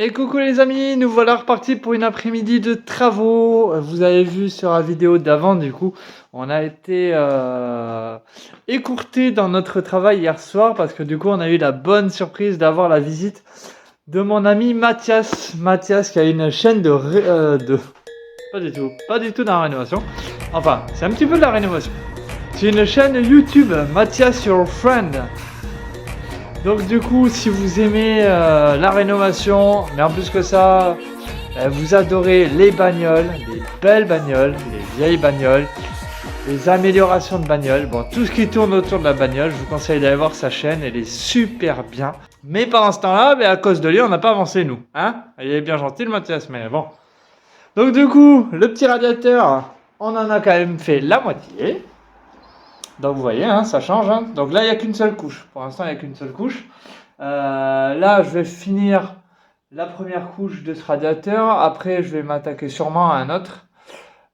Et coucou les amis, nous voilà repartis pour une après-midi de travaux. Vous avez vu sur la vidéo d'avant, du coup, on a été écourté dans notre travail hier soir parce que du coup, on a eu la bonne surprise d'avoir la visite de mon ami Mathias. Mathias qui a une chaîne pas du tout dans la rénovation. Enfin, c'est un petit peu de la rénovation. C'est une chaîne YouTube, Mathias Your Friend. Donc du coup, si vous aimez la rénovation, mais en plus que ça, vous adorez les bagnoles, les belles bagnoles, les vieilles bagnoles, les améliorations de bagnoles, bon, tout ce qui tourne autour de la bagnole, je vous conseille d'aller voir sa chaîne, elle est super bien. Mais pendant ce temps-là, à cause de lui, on n'a pas avancé nous, hein. Il est bien gentil le Mathias, mais bon. Donc du coup, le petit radiateur, on en a quand même fait la moitié. Donc vous voyez, hein, ça change. Hein. Donc là, il n'y a qu'une seule couche. Pour l'instant, il n'y a qu'une seule couche. Là, je vais finir la première couche de ce radiateur. Après, je vais m'attaquer sûrement à un autre.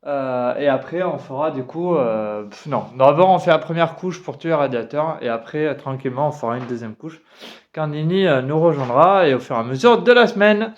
Et après, on fera du coup... non, d'abord, on fait la première couche pour tuer le radiateur. Et après, tranquillement, on fera une deuxième couche. Quand Nini nous rejoindra et au fur et à mesure de la semaine.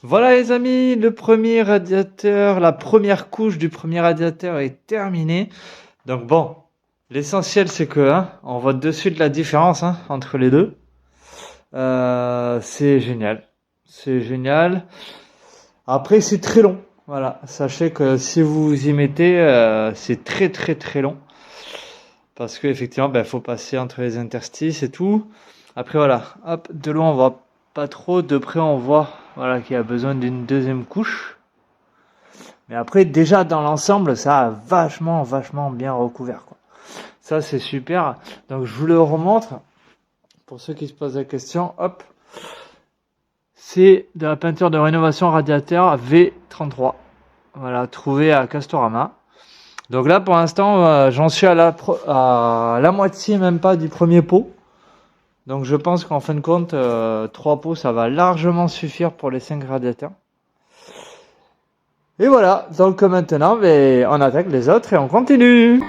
Voilà les amis, le premier radiateur, la première couche du premier radiateur est terminée. Donc bon, l'essentiel c'est que on voit de suite la différence entre les deux. C'est génial, c'est génial. Après c'est très long, voilà. Sachez que si vous vous y mettez, c'est très très très long. Parce que effectivement, faut passer entre les interstices et tout. Après voilà, hop, de loin on voit pas trop, de près on voit voilà qu'il y a besoin d'une deuxième couche. Mais après déjà dans l'ensemble ça a vachement bien recouvert quoi. Ça c'est super. Donc je vous le remontre pour ceux qui se posent la question. Hop, c'est de la peinture de rénovation radiateur V33. Voilà, trouvé à Castorama. Donc là pour l'instant j'en suis à la moitié même pas du premier pot. Donc je pense qu'en fin de compte, 3 pots, ça va largement suffire pour les 5 radiateurs. Et voilà, donc maintenant, on attaque les autres et on continue.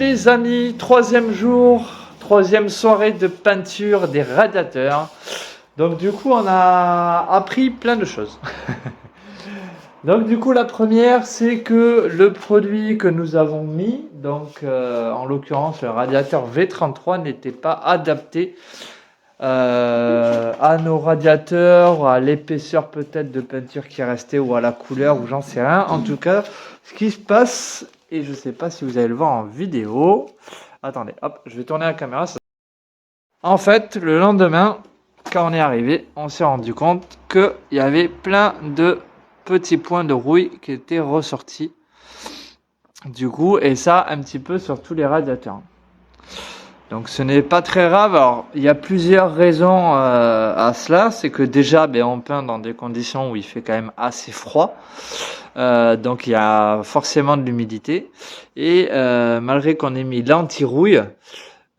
les amis, troisième jour, troisième soirée de peinture des radiateurs. Donc du coup on a appris plein de choses. Donc du coup la première c'est que le produit que nous avons mis, donc en l'occurrence le radiateur V33 n'était pas adapté à nos radiateurs, à l'épaisseur peut-être de peinture qui restait ou à la couleur ou j'en sais rien. En tout cas ce qui se passe, et je sais pas si vous allez le voir en vidéo, attendez hop je vais tourner la caméra. En fait le lendemain quand on est arrivé on s'est rendu compte qu'il y avait plein de petits points de rouille qui étaient ressortis du coup, et ça un petit peu sur tous les radiateurs. Donc ce n'est pas très grave. Alors il y a plusieurs raisons à cela. C'est que déjà on peint dans des conditions où il fait quand même assez froid, donc il y a forcément de l'humidité, et malgré qu'on ait mis l'anti-rouille,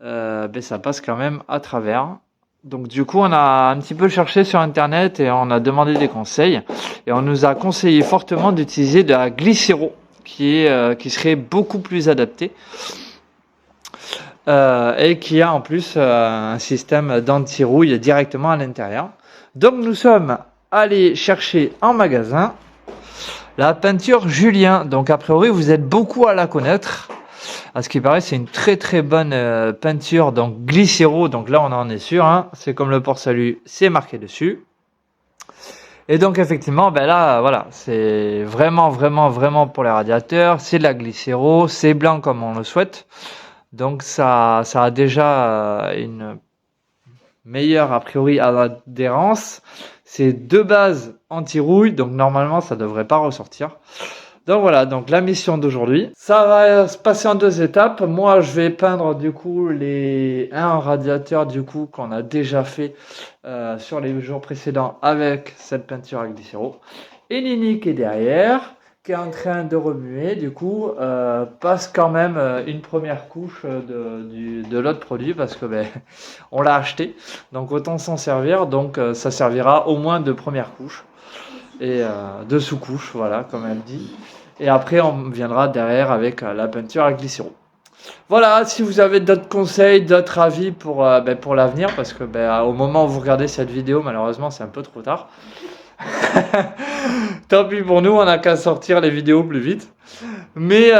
ça passe quand même à travers. Donc du coup on a un petit peu cherché sur internet et on a demandé des conseils, et on nous a conseillé fortement d'utiliser de la glycéro qui serait beaucoup plus adaptée, et qui a en plus un système d'anti-rouille directement à l'intérieur. Donc nous sommes allés chercher en magasin la peinture Julien. Donc a priori vous êtes beaucoup à la connaître. À ce qui paraît, c'est une très très bonne peinture, donc glycéro. Donc là, on en est sûr, hein. C'est comme le port-salut, c'est marqué dessus. Et donc effectivement, là, voilà, c'est vraiment pour les radiateurs. C'est de la glycéro, c'est blanc comme on le souhaite. Donc ça a déjà une meilleure a priori adhérence. C'est de base anti-rouille, donc normalement ça devrait pas ressortir. Donc voilà, donc la mission d'aujourd'hui, ça va se passer en deux étapes. Moi, je vais peindre du coup un radiateur du coup qu'on a déjà fait sur les jours précédents avec cette peinture à glycéro. Et Nini qui est derrière, qui est en train de remuer, du coup, passe quand même une première couche de l'autre produit parce que on l'a acheté, donc autant s'en servir. Donc ça servira au moins de première couche et de sous-couche, voilà, comme elle dit. Et après, on viendra derrière avec la peinture à glycéro. Voilà, si vous avez d'autres conseils, d'autres avis pour l'avenir, parce que au moment où vous regardez cette vidéo, malheureusement, c'est un peu trop tard. Tant pis pour nous, on n'a qu'à sortir les vidéos plus vite. Mais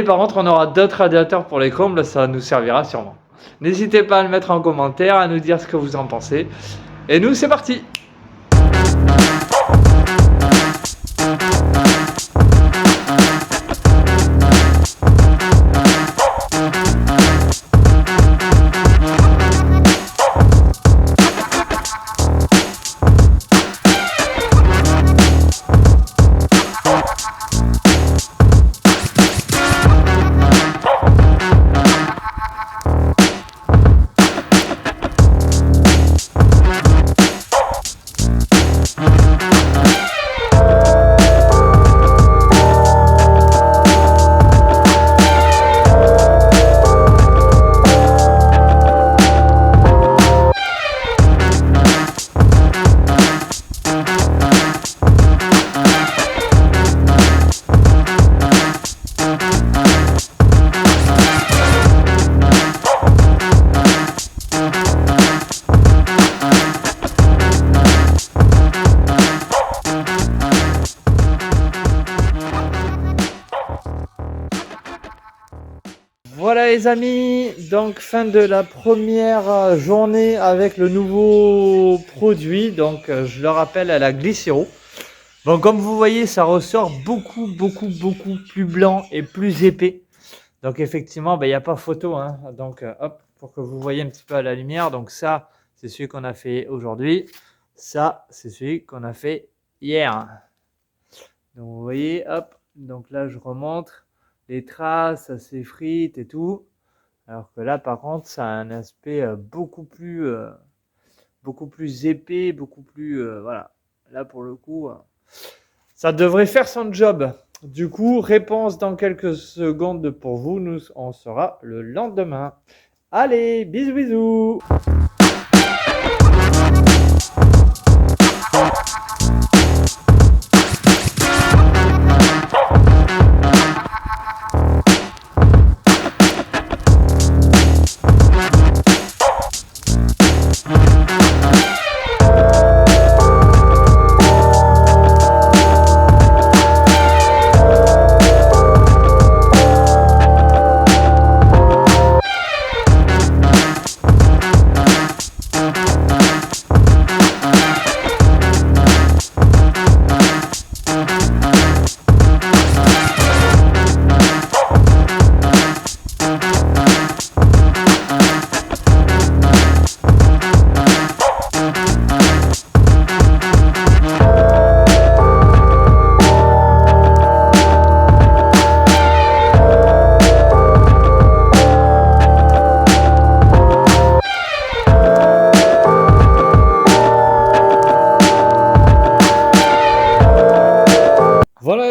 par contre, on aura d'autres radiateurs pour les combles, ça nous servira sûrement. N'hésitez pas à le mettre en commentaire, à nous dire ce que vous en pensez. Et nous, c'est parti! Voilà les amis, donc fin de la première journée avec le nouveau produit, donc je le rappelle à la glycéro. Bon, comme vous voyez, ça ressort beaucoup plus blanc et plus épais. Donc effectivement, il n'y a pas photo, hein. Donc hop, pour que vous voyez un petit peu à la lumière. Donc ça, c'est celui qu'on a fait aujourd'hui. Ça, c'est celui qu'on a fait hier. Donc vous voyez, hop, donc là je remonte. Les traces, ça s'effrite et tout. Alors que là, par contre, ça a un aspect beaucoup plus épais, beaucoup plus... voilà. Là, pour le coup, ça devrait faire son job. Du coup, réponse dans quelques secondes pour vous. Nous, on sera le lendemain. Allez, bisous, bisous.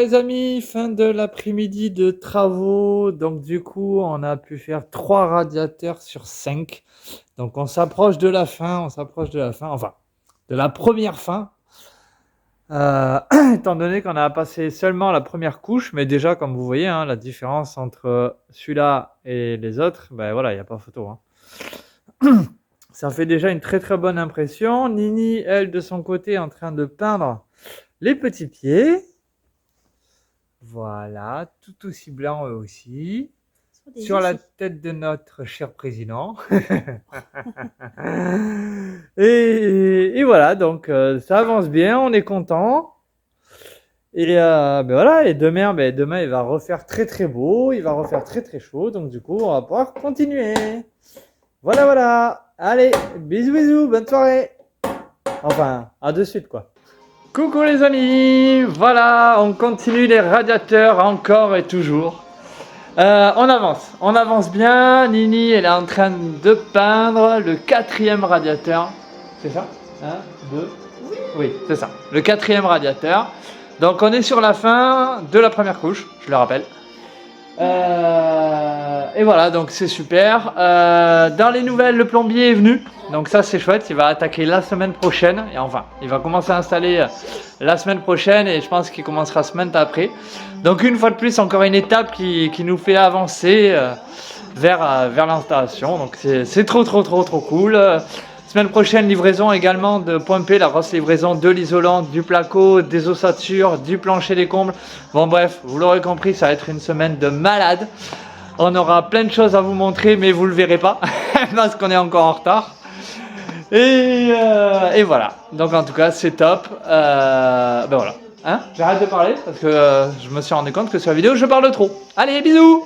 les amis, fin de l'après-midi de travaux. Donc du coup, on a pu faire 3 radiateurs sur 5. Donc on s'approche de la fin, enfin de la première fin. Étant donné qu'on a passé seulement la première couche, mais déjà comme vous voyez, hein, la différence entre celui-là et les autres, ben voilà, il n'y a pas photo. Hein. Ça fait déjà une très très bonne impression. Nini, elle, de son côté, est en train de peindre les petits pieds. Voilà, tout aussi blanc eux aussi. Sur la tête de notre cher président. et voilà, donc ça avance bien, on est content. Et ben voilà, et demain il va refaire très très beau, il va refaire très très chaud, donc du coup on va pouvoir continuer. Voilà, voilà. Allez, bisous bisous, bonne soirée. Enfin, à de suite quoi. Coucou les amis, voilà, on continue les radiateurs encore et toujours. On avance bien. Nini, elle est en train de peindre le 4e radiateur. C'est ça? 1, 2. Oui, c'est ça. Le 4e radiateur. Donc on est sur la fin de la première couche, je le rappelle. Et voilà, donc c'est super. Dans les nouvelles, le plombier est venu. Donc ça c'est chouette, il va attaquer la semaine prochaine. Et enfin, il va commencer à installer la semaine prochaine et je pense qu'il commencera semaine après. Donc une fois de plus, encore une étape qui nous fait avancer vers l'installation. Donc c'est trop cool. Semaine prochaine, livraison également de Point P, la grosse livraison de l'isolant, du placo, des ossatures, du plancher des combles. Bon bref, vous l'aurez compris, ça va être une semaine de malade. On aura plein de choses à vous montrer, mais vous le verrez pas, parce qu'on est encore en retard. Et voilà, donc en tout cas c'est top. Ben voilà, hein, j'arrête de parler, parce que je me suis rendu compte que sur la vidéo je parle trop. Allez, bisous!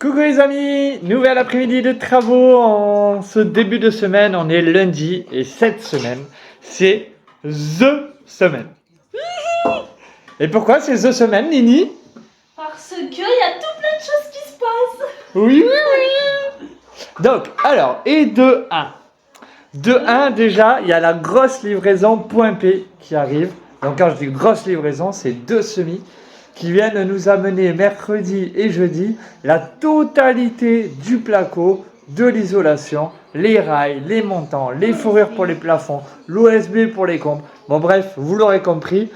Coucou les amis, nouvel après-midi de travaux en ce début de semaine, on est lundi et cette semaine, c'est THE semaine. Et pourquoi c'est THE semaine, Nini? Parce qu'il y a tout plein de choses qui se passent. Oui. Donc, alors, et de 1. De 1 déjà, il y a la grosse livraison Point P qui arrive. Donc quand je dis grosse livraison, c'est 2 semis qui viennent nous amener mercredi et jeudi la totalité du placo, de l'isolation, les rails, les montants, les fourrures pour les plafonds, l'OSB pour les combles. Bon bref, vous l'aurez compris,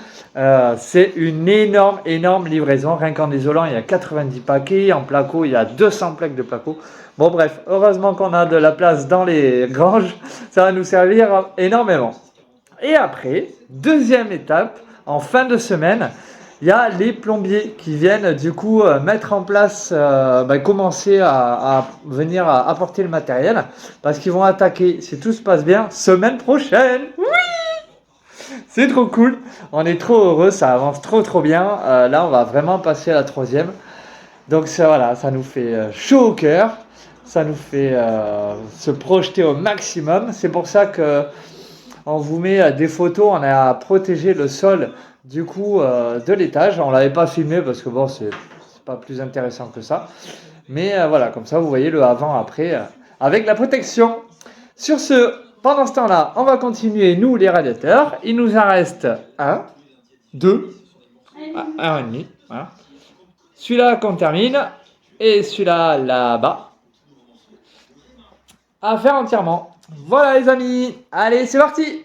c'est une énorme livraison. Rien qu'en isolant, il y a 90 paquets, en placo, il y a 200 plaques de placo. Bon bref, heureusement qu'on a de la place dans les granges, ça va nous servir énormément. Et après, deuxième étape, en fin de semaine, il y a les plombiers qui viennent du coup mettre en place, commencer à venir apporter le matériel parce qu'ils vont attaquer, si tout se passe bien, semaine prochaine. Oui, c'est trop cool, on est trop heureux, ça avance trop bien. Là, on va vraiment passer à la 3e. Donc ça, voilà, ça nous fait chaud au cœur, ça nous fait se projeter au maximum. C'est pour ça que on vous met des photos, on a protégé le sol du coup de l'étage. On l'avait pas filmé parce que bon, c'est pas plus intéressant que ça. Mais voilà, comme ça vous voyez le avant après avec la protection. Sur ce, Pendant ce temps-là, on va continuer, nous, les radiateurs. Il nous en reste un, deux, un et demi. Voilà. Celui-là qu'on termine. Et celui-là, là-bas. À faire entièrement. Voilà les amis. Allez, c'est parti.